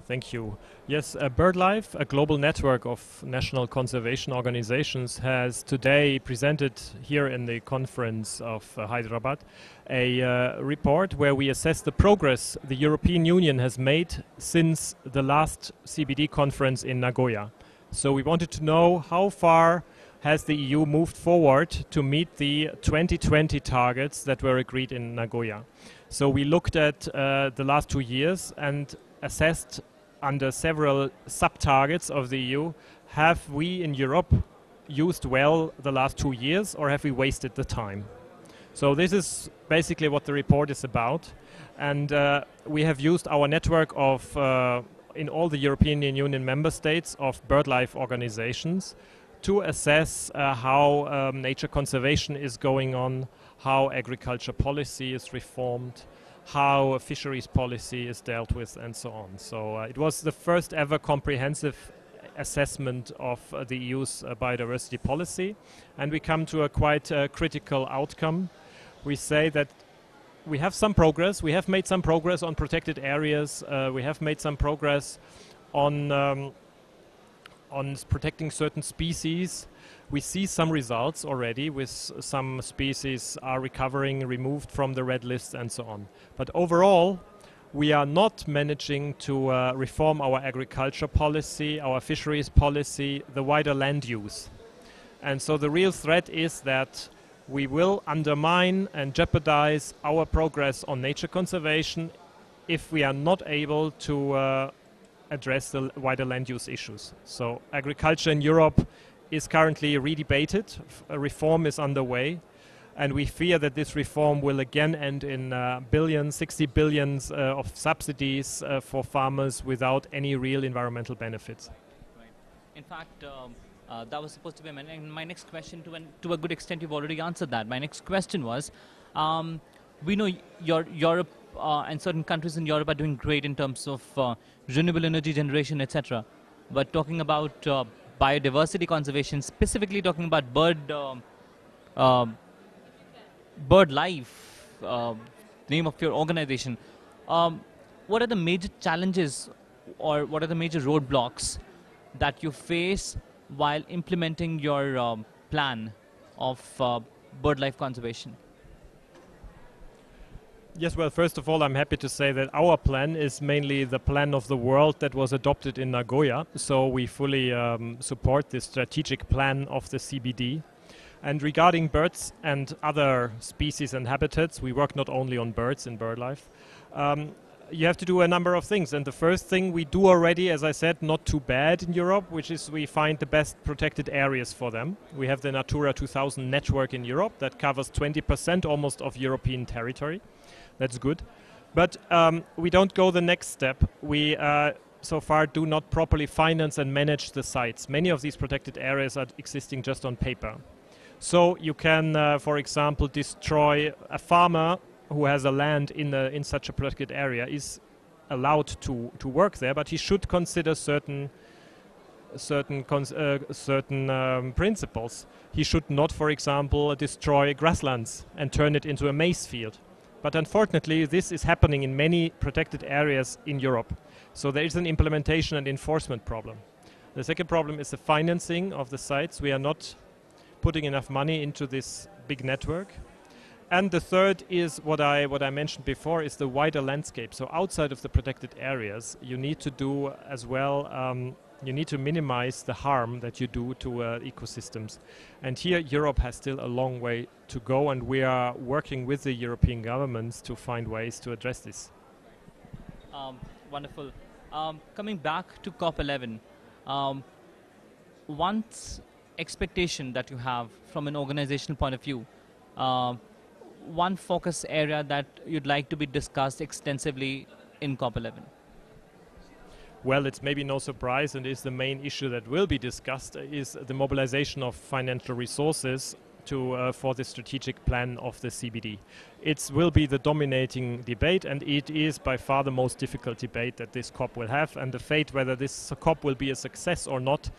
Thank you. Yes, BirdLife, a global network of national conservation organizations, has today presented here in the conference of Hyderabad a report where we assess the progress the European Union has made since the last CBD conference in Nagoya. So we wanted to know how far has the EU moved forward to meet the 2020 targets that were agreed in Nagoya. So we looked at the last 2 years and assessed under several sub-targets of the EU, have we in Europe used well the last 2 years, or have we wasted the time? So this is basically what the report is about. And we have used our network of, in all the European Union member states, of BirdLife organizations to assess how nature conservation is going on, how agriculture policy is reformed, how fisheries policy is dealt with, and so on. So it was the first ever comprehensive assessment of the EU's biodiversity policy, and we come to a quite critical outcome. We say that we have some progress. We have made some progress on protected areas. We have made some progress on protecting certain species. We see some results already, with some species are recovering, removed from the red list, and so on. But overall, we are not managing to reform our agriculture policy, our fisheries policy, the wider land use. And so the real threat is that we will undermine and jeopardize our progress on nature conservation if we are not able to address the wider land use issues. So agriculture in Europe is currently redebated. A reform is underway, and we fear that this reform will again end in billions, 60 billions of subsidies for farmers without any real environmental benefits. Right. In fact, that was supposed to be my next question. To a good extent, you've already answered that. My next question was, we know Europe and certain countries in Europe are doing great in terms of renewable energy generation, etc. But talking about biodiversity conservation, specifically talking about BirdLife, the name of your organization, what are the major challenges or what are the major roadblocks that you face while implementing your plan of BirdLife conservation? Yes, well, first of all, I'm happy to say that our plan is mainly the plan of the world that was adopted in Nagoya. So we fully support the strategic plan of the CBD. And regarding birds and other species and habitats, we work not only on birds in BirdLife. You have to do a number of things. And the first thing we do already, as I said, not too bad in Europe, which is we find the best protected areas for them. We have the Natura 2000 network in Europe that covers 20% almost of European territory. That's good. But we don't go the next step. We so far do not properly finance and manage the sites. Many of these protected areas are existing just on paper. So you can, for example, destroy a farmer who has a land in such a protected area is allowed to work there, but he should consider certain principles. He should not, for example, destroy grasslands and turn it into a maize field. But unfortunately, this is happening in many protected areas in Europe. So there is an implementation and enforcement problem. The second problem is the financing of the sites. We are not putting enough money into this big network. And the third is what I mentioned before, is the wider landscape. So outside of the protected areas, you need to do as well, you need to minimize the harm that you do to ecosystems. And here Europe has still a long way to go, and we are working with the European governments to find ways to address this. Wonderful. Coming back to COP11, one expectation that you have from an organizational point of view, one focus area that you'd like to be discussed extensively in COP11? Well, it's maybe no surprise, and is the main issue that will be discussed, is the mobilization of financial resources for the strategic plan of the CBD. It will be the dominating debate, and it is by far the most difficult debate that this COP will have, and the fate whether this COP will be a success or not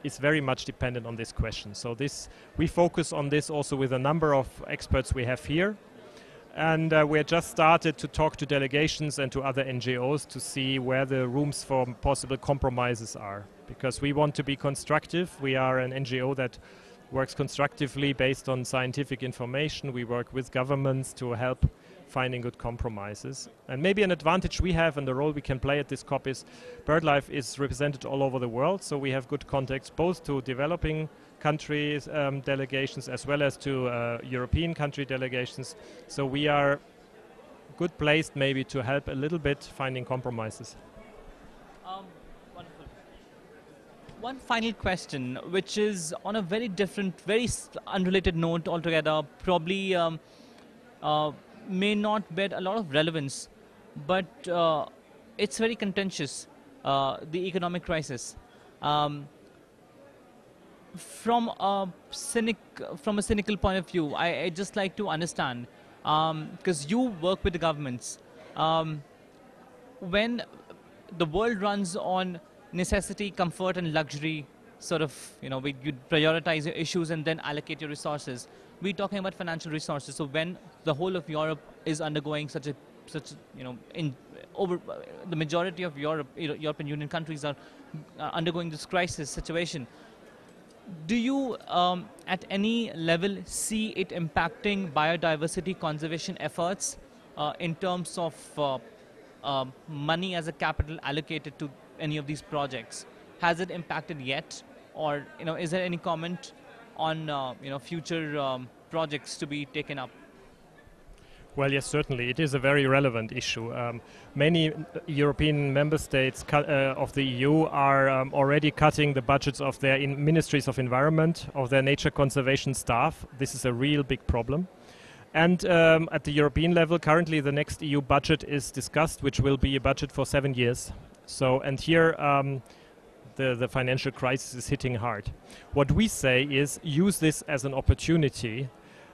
is very much dependent on this question. So we focus on this also with a number of experts we have here. And we just started to talk to delegations and to other NGOs to see where the rooms for possible compromises are. Because we want to be constructive. We are an NGO that works constructively based on scientific information. We work with governments to help finding good compromises. And maybe an advantage we have and the role we can play at this COP is BirdLife is represented all over the world, so we have good contacts both to developing countries delegations as well as to European country delegations. So we are good placed maybe to help a little bit finding compromises. Wonderful. One final question, which is on a very different, very unrelated note altogether, probably may not bear a lot of relevance, but it's very contentious, the economic crisis. From a cynical point of view, I just like to understand, because you work with the governments, when the world runs on necessity, comfort and luxury, sort of, you prioritize your issues and then allocate your resources. We're talking about financial resources. So when the whole of Europe is undergoing the majority of European Union countries are undergoing this crisis situation, do you at any level see it impacting biodiversity conservation efforts in terms of money as a capital allocated to any of these projects? Has it impacted yet? Or is there any comment on future projects to be taken up? Well, yes, certainly. It is a very relevant issue. Many European member states of the EU are already cutting the budgets of their ministries of environment, of their nature conservation staff. This is a real big problem. And at the European level, currently the next EU budget is discussed, which will be a budget for 7 years. So, and here the financial crisis is hitting hard. What we say is use this as an opportunity,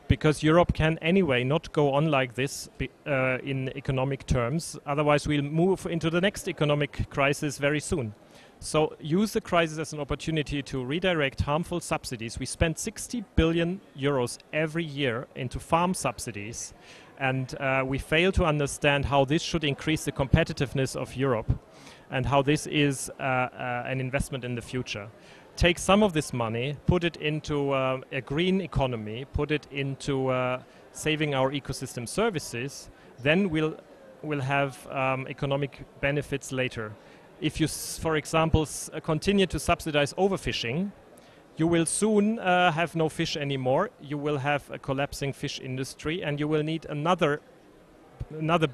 because Europe can anyway not go on like this in economic terms. Otherwise, we'll move into the next economic crisis very soon. So use the crisis as an opportunity to redirect harmful subsidies. We spend 60 billion euros every year into farm subsidies, and we fail to understand how this should increase the competitiveness of Europe and how this is an investment in the future. Take some of this money, put it into a green economy, put it into saving our ecosystem services, then we'll have economic benefits later. If you, for example, continue to subsidize overfishing, you will soon have no fish anymore. You will have a collapsing fish industry, and you will need another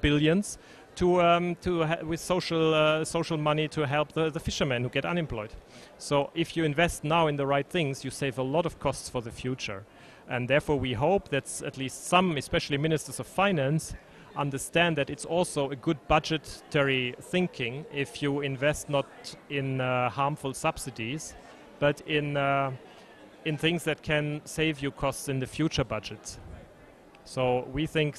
billions with social money to help the fishermen who get unemployed. So if you invest now in the right things, you save a lot of costs for the future. And therefore we hope that at least some, especially ministers of finance, understand that it's also a good budgetary thinking if you invest not in harmful subsidies, but in things that can save you costs in the future budgets. So we think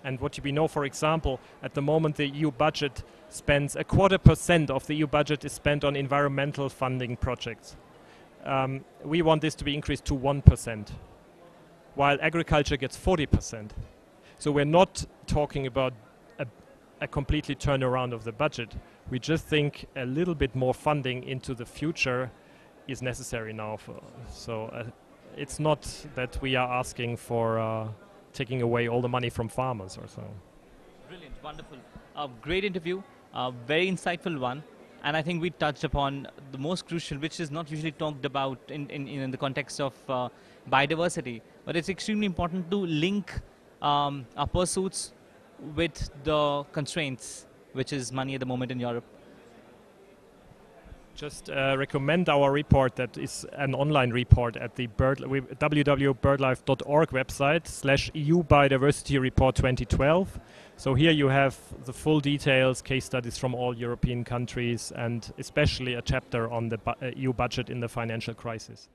and what we know, for example, at the moment the EU budget spends 0.25% of the EU budget is spent on environmental funding projects. We want this to be increased to 1%, while agriculture gets 40%. So we're not talking about a completely turnaround of the budget. We just think a little bit more funding into the future is necessary now. It's not that we are asking for taking away all the money from farmers or so. Brilliant, wonderful. Great interview, very insightful one. And I think we touched upon the most crucial, which is not usually talked about in the context of biodiversity. But it's extremely important to link our pursuits with the constraints, which is money at the moment in Europe. Just recommend our report that is an online report at the www.birdlife.org website /EU Biodiversity Report 2012. So here you have the full details, case studies from all European countries, and especially a chapter on the EU budget in the financial crisis.